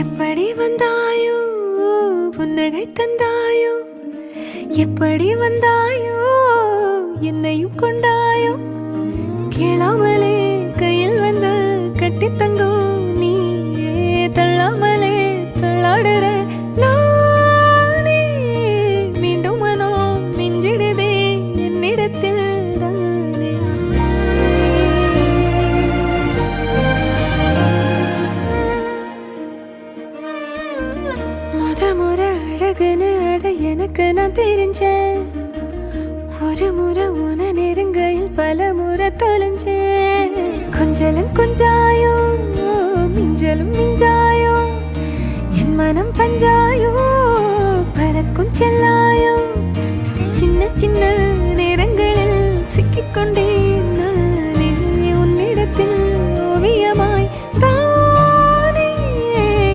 எப்படி வந்தாயோ புன்னகை தந்தாயோ எப்படி வந்தாயோ என்னையும் கொண்டாயோ கேளாமலே கையில் வந்து கட்டி தங்கோ நீயே தள்ளாமலே தள்ளாடுற நானே மீண்டும் மனோ மிஞ்சிடுதே என்னிடத்தில் தானே முறை அழகுன்னு அட எனக்கு நான் தெரிஞ்சேன் ஒரு முறை உன நெருங்கையில் பல முறை தொலைஞ்சேன் கொஞ்சலும் கொஞ்சாயோ மிஞ்சலும் மிஞ்சாயோ என் மனம் பஞ்சா